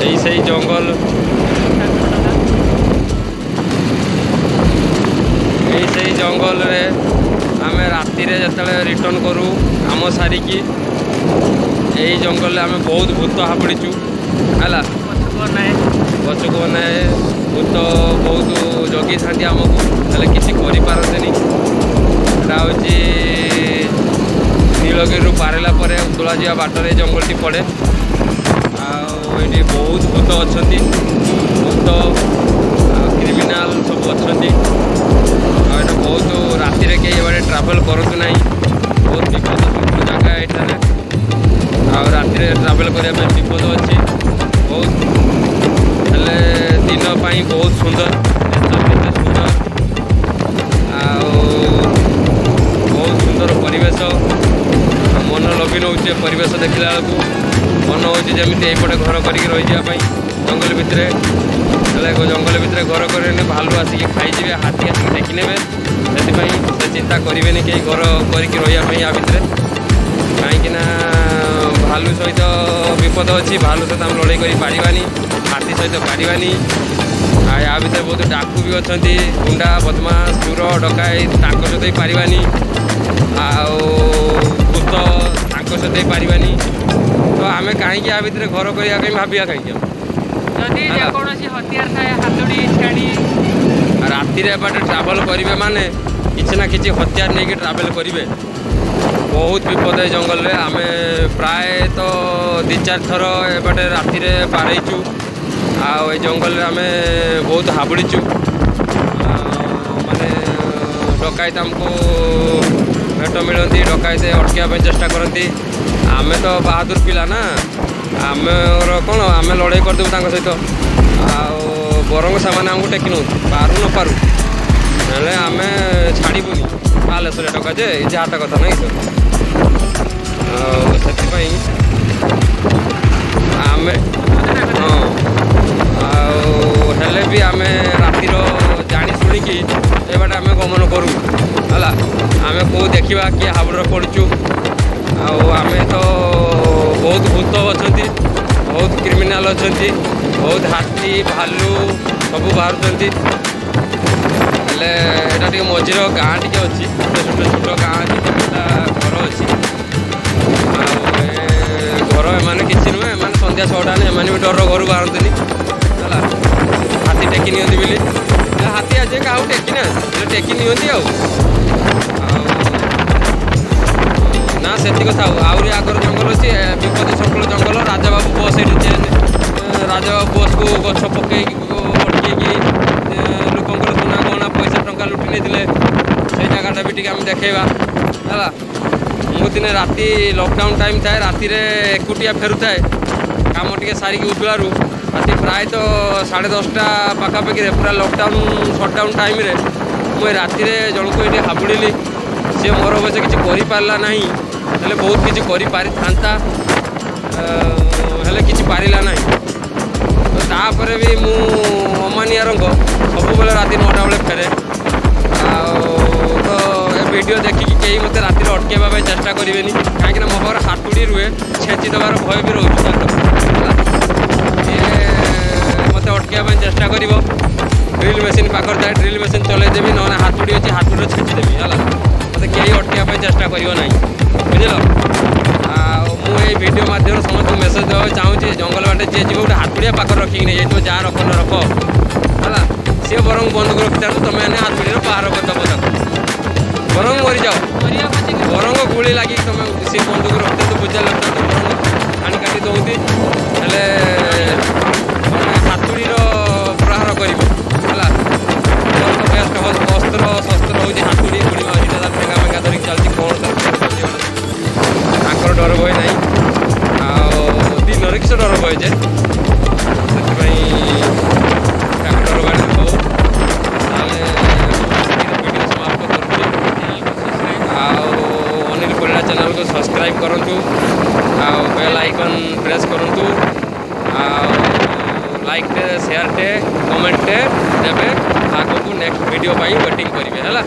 এই সেই জঙ্গল এই সেই জঙ্গলরে ଆମେ ରାତିରେ ଯେତେବେଳେ ରିଟର୍ନ କରୁ କାମ ସାରିକି ଏଇ ଜଙ୍ଗଲରେ ଆମେ ବହୁତ ଭୂତ ହାବୁଡ଼ିଛୁ ହେଲା। ପଛକୁ ଅନାଏ ଭୂତ ବହୁତ ଜଗିଥାନ୍ତି ଆମକୁ, ହେଲେ କିଛି କରିପାରନ୍ତିନି। ଏଇଟା ହେଉଛି ନୀଳଗିରିରୁ ବାହାରିଲା ପରେ ଉଦଳା ଯିବା ବାଟରେ ଏଇ ଜଙ୍ଗଲଟି ପଡ଼େ। ଆଉ ଏଇଠି ବହୁତ ଭୂତ ଅଛନ୍ତି, ଭୂତ କ୍ରିମିନାଲ ସବୁ ଅଛନ୍ତି। ଆଉ ଏଇଟା ବହୁତ ରାତିରେ କେହି ଏବାଟେ ଟ୍ରାଭେଲ୍ କରନ୍ତୁ ନାହିଁ, ବହୁତ ବିପଦ ଜାଗା ଏଠାରେ। ଆଉ ରାତିରେ ଟ୍ରାଭେଲ୍ କରିବା ପାଇଁ ବିପଦ ଅଛି ବହୁତ, ହେଲେ ଦିନ ପାଇଁ ବହୁତ ସୁନ୍ଦର, ନେଚର କେତେ ସୁନ୍ଦର, ଆଉ ବହୁତ ସୁନ୍ଦର ପରିବେଶ। ମନ ଲଭି ନେଉଛି ପରିବେଶ ଦେଖିଲା ବେଳକୁ, ମନ ହେଉଛି ଯେମିତି ଏଇପଟେ ଘର କରିକି ରହିଯିବା ପାଇଁ ଜଙ୍ଗଲ ଭିତରେ। ହେଲେ ଜଙ୍ଗଲ ଭିତରେ ଘର କରିବେନି, ଭାଲୁ ଆସିକି ଖାଇଯିବେ, ହାତୀ ଆସିକି ଟେକି ନେବେ। ସେଥିପାଇଁ ସେ ଚିନ୍ତା କରିବେନି କେହି ଘର କରିକି ରହିବା ପାଇଁ ୟା ଭିତରେ, କାହିଁକିନା ଭାଲୁ ସହିତ ବିପଦ ଅଛି। ଭାଲୁ ସହିତ ଆମେ ଲଢ଼େଇ କରି ପାରିବାନି, ହାତୀ ସହିତ ପାରିବାନି। ଆଉ ୟା ଭିତରେ ବହୁତ ଡାକୁ ବି ଅଛନ୍ତି, ଗୁଣ୍ଡା ବଦମାସ ଚୋର ଡକାୟତ, ତାଙ୍କ ସହିତ ବି ପାରିବାନି। ଆଉ ଭୂତ ତାଙ୍କ ସହିତ ବି ପାରିବାନି। ତ ଆମେ କାହିଁକି ୟା ଭିତରେ ଘର କରିବା ପାଇଁ ଭାବିବା କାହିଁକି? ଯଦି ଯେକୌଣସି ହତିଆର ଥାଏ, ହାତୁଡ଼ି ଛାଡ଼ି ରାତିରେ ଏବାଟେ ଟ୍ରାଭେଲ୍ କରିବେ ମାନେ କିଛି ନା କିଛି ହତିଆର ନେଇକି ଟ୍ରାଭେଲ୍ କରିବେ। ବହୁତ ବିପଦ ଏ ଜଙ୍ଗଲରେ। ଆମେ ପ୍ରାୟତଃ 2-4 ଥର ଏବାଟେ ରାତିରେ ପାରେଇଛୁ। ଆଉ ଏ ଜଙ୍ଗଲରେ ଆମେ ବହୁତ ହାବୁଡ଼ିଛୁ। ମାନେ ଡକାୟତ ଆମକୁ ଭେଟ ମିଳନ୍ତି, ଡକାୟତ ଅଟକିବା ପାଇଁ ଚେଷ୍ଟା କରନ୍ତି। ଆମେ ତ ବାହାଦୁର ପିଲା ନା, ଆମର କ'ଣ, ଆମେ ଲଢ଼େଇ କରିଦେବୁ ତାଙ୍କ ସହିତ। ଆଉ ବରଂ ସେମାନେ ଆମକୁ ଟେକି ନେଉଛୁ, ପାରୁ ନ ପାରୁ, ହେଲେ ଆମେ ଛାଡ଼ିବୁନି। ବାଲେଶ୍ୱର ଟଙ୍କା ଯେ ଏ ଯାହା କଥା ନାହିଁ ତ। ଆଉ ସେଥିପାଇଁ ଆମେ ହଁ, ଆଉ ହେଲେ ବି ଆମେ ରାତିର ଜାଣି ଶୁଣିକି ଏବାଟେ ଆମେ ଗମନ କରୁ ହେଲା। ଆମେ କେଉଁ ଦେଖିବା କିଏ ହାବୁଡ଼ରେ ପଡ଼ୁଛୁ। ଆଉ ଆମେ ତ ବହୁତ ଭୂତ ଅଛନ୍ତି, ବହୁତ କ୍ରିମିନାଲ ଅଛନ୍ତି, ବହୁତ ହାତୀ ଭାଲୁ ସବୁ ବାହାରୁଛନ୍ତି। ହେଲେ ଏଇଟା ଟିକେ ମଝିର ଗାଁ ଟିକେ ଅଛି, ଛୋଟ ଗାଁ ଅଛି, କେତେଟା ଘର ଅଛି। ଆଉ ଏ ଘର ଏମାନେ କିଛି ନୁହେଁ, ଏମାନେ ସନ୍ଧ୍ୟା 6ଟା ହେଲେ ଏମାନେ ବି ଡର ଘରୁ ବାହାରନ୍ତିନି ହେଲା। ହାତୀ ଟେକି ନିଅନ୍ତି ବୋଲି, ହାତୀ ଆଜି କାହାକୁ ଟେକି ନା, ହେଲେ ଟେକି ନିଅନ୍ତି। ଆଉ ନା ସେତିକି ଥାଉ, ଆହୁରି ଆଗର ଜଙ୍ଗଲ ଅଛି, ବିପଦ ସଂକୁଳ ଜଙ୍ଗଲ। ରାଜାବାବୁ ବସ୍ ଏଠି ଚେଞ୍ଜ, ରାଜାବାବୁ ବସ୍କୁ ଗଛ ପକେଇକି ଅଟକେଇକି ଲୋକଙ୍କର ସୁନା ଗହଣା ପଇସା ଟଙ୍କା ଲୁଟି ନେଇଥିଲେ। ସେଇ ଜାଗାଟା ବି ଟିକେ ଆମେ ଦେଖେଇବା ହେଲା। ମୁଁ ଦିନେ ରାତି ଲକଡାଉନ୍ ଟାଇମ୍ ଥାଏ, ରାତିରେ ଏକୁଟିଆ ଫେରୁଥାଏ କାମ ଟିକେ ସାରିକି ଉଦଳାରୁ। ରାତି ପ୍ରାୟତଃ 10:30 ପାଖାପାଖିରେ, ପୁରା ଲକଡାଉନ୍ ସଟ୍ଡାଉନ୍ ଟାଇମ୍ରେ ମୁଁ ଏ ରାତିରେ ଜଣକୁ ଏଠି ହାବୁଡ଼ିଲି। ସିଏ ମୋର ଅବଶ୍ୟ କିଛି କରିପାରିଲା ନାହିଁ, ହେଲେ ବହୁତ କିଛି କରିପାରିଥାନ୍ତା, ହେଲେ କିଛି ପାରିଲା ନାହିଁ। ତାପରେ ବି ମୁଁ ଅମାନିଆ ରଙ୍ଗ, ସବୁବେଳେ ରାତି 9ଟା ବେଳେ ଫେରେ। ଆଉ ତ ଏ ଭିଡ଼ିଓ ଦେଖିକି କେହି ମୋତେ ରାତିରେ ଅଟକାଇବା ପାଇଁ ଚେଷ୍ଟା କରିବେନି, କାହିଁକିନା ମୋ ପାଖରେ ହାତୁଡ଼ି ରୁହେ, ଛେଚି ଦେବାର ଭୟ ବି ରହୁଛି ତାଙ୍କର ହେଲା। ସିଏ ମୋତେ ଅଟକାଇବା ପାଇଁ ଚେଷ୍ଟା କରିବ, ଡ୍ରିଲ୍ ମେସିନ୍ ପାଖରେ ଥାଏ, ଡ୍ରିଲ୍ ମେସିନ୍ ଚଲାଇଦେବି, ନହେଲେ ହାତୁଡ଼ି ଅଛି ହାତୁଡ଼ିରେ ଛେଚିଦେବି ହେଲା। ମୋତେ କେହି ଅଟକାଇବା ପାଇଁ ଚେଷ୍ଟା କରିବ ନାହିଁ, ବୁଝିଲ। ଆଉ ମୁଁ ଏଇ ଭିଡ଼ିଓ ମାଧ୍ୟମରେ ସମସ୍ତଙ୍କୁ ମେସେଜ୍ ଦେବାକୁ ଚାହୁଁଛି, ଜଙ୍ଗଲ ବାଟେ ଯିଏ ଯିବ ଗୋଟେ ହାତୁଡ଼ିଆ ପାଖରେ ରଖିକି ନେଇଯାଇଥିବ, ଯାହା ରଖ ନ ରଖ ହେଲା। ସିଏ ବରଂ ବନ୍ଧୁକ ରଖିଥାନ୍ତୁ, ତମେ ମାନେ ହାତୁଡ଼ିର ପାହାର କରିଦେବ ତାକୁ, ବରଂ ମରିଯାଅ, ବରଂ ଗୁଳି ଲାଗିକି ତମେ ସେ ବନ୍ଧୁକ ରଖିଥାନ୍ତୁ, ବୁଝା ରଖିଥାନ୍ତୁ, ବରଂ ହାଣି କାଟି ଦେଉନ୍ତି, ହେଲେ ତମେ ହାତୁଡ଼ିର ପ୍ରହାର କରିବ ହେଲା। ମୋର ତ ବେଷ୍ଟ ଅସ୍ତ୍ର ଶସ୍ତ୍ର ହେଉଛି ହାତୁଡ଼ି, ଗୁଳି ମାରିକି ଠେଙ୍ଗା ଫେଙ୍ଗା ଧରିକି ଚାଲିଛି, କ'ଣ ତାଙ୍କର ଡର ଭୟ ନାହିଁ। ଆଉ ଦିନରେ କିଛି ଡର ଭୟ ଯେ, ସେଥିପାଇଁ ତାଙ୍କ ଡର ଭୟ ହଉ। ତାହେଲେ ଭିଡ଼ିଓ ସମାପ୍ତ କରୁଛି। ଆଉ ଅନିଲ ପରିଡ଼ା ଚ୍ୟାନେଲକୁ ସବସ୍କ୍ରାଇବ୍ କରନ୍ତୁ, ଆଉ ବେଲ୍ ଆଇକନ୍ ପ୍ରେସ୍ କରନ୍ତୁ, ଆଉ ଲାଇକ୍ଟେ ସେୟାରଟେ କମେଣ୍ଟଟେ ଦେବେ। ଆଗକୁ ନେକ୍ସଟ ଭିଡ଼ିଓ ପାଇଁ ୱେଟିଂ କରିବେ ହେଲା।